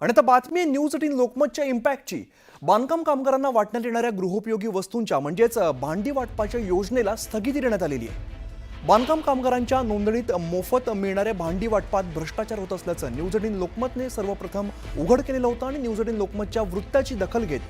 आणि आता बातमी आहे न्यूज 18 लोकमतच्या इम्पॅक्टची। बांधकाम कामगारांना वाटण्यात येणाऱ्या गृहोपयोगी वस्तूंच्या म्हणजेच भांडी वाटपाच्या योजनेला स्थगिती देण्यात आलेली आहे। बांधकाम कामगारांच्या नोंदणीत मोफत मिळणाऱ्या भांडी वाटपात भ्रष्टाचार होत असल्याचं न्यूज 18 लोकमतने सर्वप्रथम उघड केलेलं होतं आणि न्यूज 18 लोकमतच्या वृत्ताची दखल घेत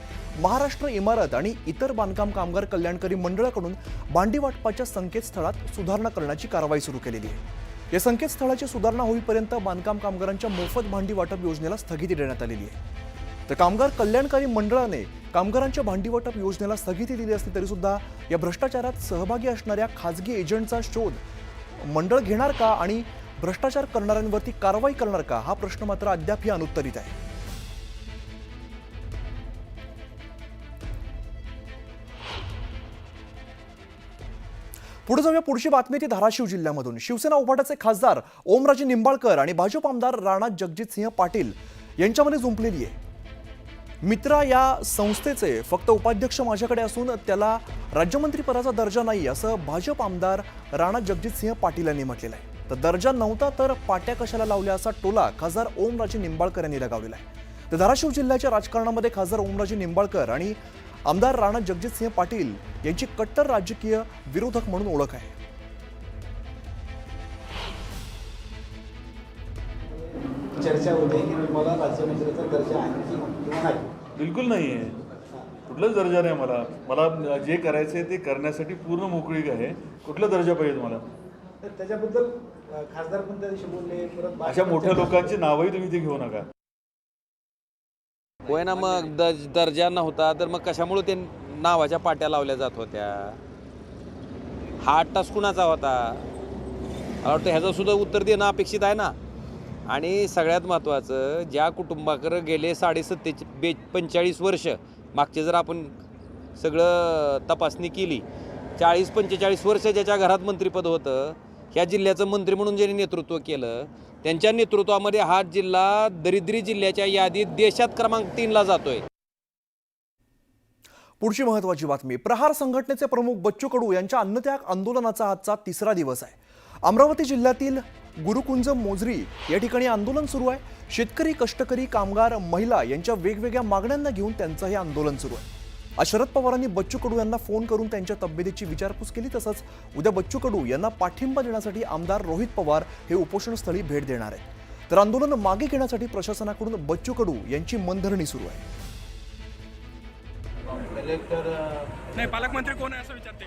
महाराष्ट्र इमारत आणि इतर बांधकाम कामगार कल्याणकारी मंडळाकडून भांडी वाटपाच्या संकेतस्थळात सुधारणा करण्याची कारवाई सुरू केलेली आहे। या संकेतस्थळाची सुधारणा होईपर्यंत बांधकाम कामगारांच्या मोफत भांडी वाटप योजनेला स्थगिती देण्यात आलेली आहे। तर कामगार कल्याणकारी मंडळाने कामगारांच्या भांडी वाटप योजनेला स्थगिती दिली असली तरी सुद्धा या भ्रष्टाचारात सहभागी असणाऱ्या खासगी एजंटचा शोध मंडळ घेणार का आणि भ्रष्टाचार करणाऱ्यांवरती कारवाई करणार का हा प्रश्न मात्र अद्याप अनुत्तरित आहे। पुढे जाऊया पुढची बातमी ती धाराशिव जिल्ह्यामधून। शिवसेना उभाटाचे खासदार ओमराजे निंबाळकर आणि भाजप आमदार राणा जगजितसिंह पाटील यांच्यामध्ये जुंपलेली आहे। मित्रा या संस्थेचे फक्त उपाध्यक्ष माझ्याकडे असून त्याला राज्यमंत्री पदाचा दर्जा नाही असं भाजप आमदार राणा जगजितसिंह पाटील यांनी म्हटलेलं आहे। तर दर्जा नव्हता तर पाट्या कशाला लावल्या असा टोला खासदार ओमराजे निंबाळकर यांनी लगावलेला आहे। तर धाराशिव जिल्ह्याच्या राजकारणामध्ये खासदार ओमराजे निंबाळकर आणि आमदार राणा जगजितसिंह पाटील यांची कट्टर राजकीय विरोधक म्हणून ओळख आहे। चर्चा होते की तुम्हाला राज्यमंत्र्याचा दर्जा आहे किंवा नाही? बिलकुल नाही आहे, कुठलाच दर्जा नाही। मला जे करायचं आहे ते करण्यासाठी पूर्ण मोकळीक आहे। कुठला दर्जा पाहिजे तुम्हाला? तर त्याच्याबद्दल खासदार पण त्या दिवशी बोलले। परत अशा मोठ्या लोकांची नावही तुम्ही ते घेऊ नका। होय ना, मग दर्जा नव्हता तर मग कशामुळे ते नावाच्या पाट्या लावल्या जात होत्या? हा अट्टास कुणाचा होता? मला वाटतं ह्याचं सुद्धा उत्तर देणं अपेक्षित आहे ना। आणि सगळ्यात महत्त्वाचं, ज्या कुटुंबाकडे गेले 45 वर्ष मागचे जर आपण सगळं तपासणी केली, 40-45 वर्ष ज्याच्या घरात मंत्रिपद होतं, ह्या जिल्ह्याचं मंत्री म्हणून ज्यांनी नेतृत्व केलं, त्यांच्या नेतृत्वामध्ये हा जिल्हा दरिद्री जिल्ह्याच्या यादीत देशात क्रमांक 3ला जातोय। पुढची महत्त्वाची बातमी, प्रहार संघटनेचे प्रमुख बच्चू कडू यांच्या अन्नत्याग आंदोलनाचा आजचा तिसरा दिवस आहे। अमरावती जिल्ह्यातील गुरुकुंज मोझरी या ठिकाणी आंदोलन सुरू आहे। शेतकरी, कष्टकरी, कामगार, महिला यांच्या वेगवेगळ्या मागण्यांना घेऊन त्यांचं हे आंदोलन सुरू आहे। आज शरद पवारांनी बच्चू कडू यांना फोन करून त्यांच्या तब्येतीची विचारपूस केली। तसंच उद्या बच्चू कडू यांना पाठिंबा देण्यासाठी आमदार रोहित पवार हे उपोषणस्थळी भेट देणार आहेत। तर आंदोलन मागे घेण्यासाठी प्रशासनाकडून बच्चू कडू यांची मनधरणी सुरू आहे। नाही, पालकमंत्री कोण आहे असं विचारते।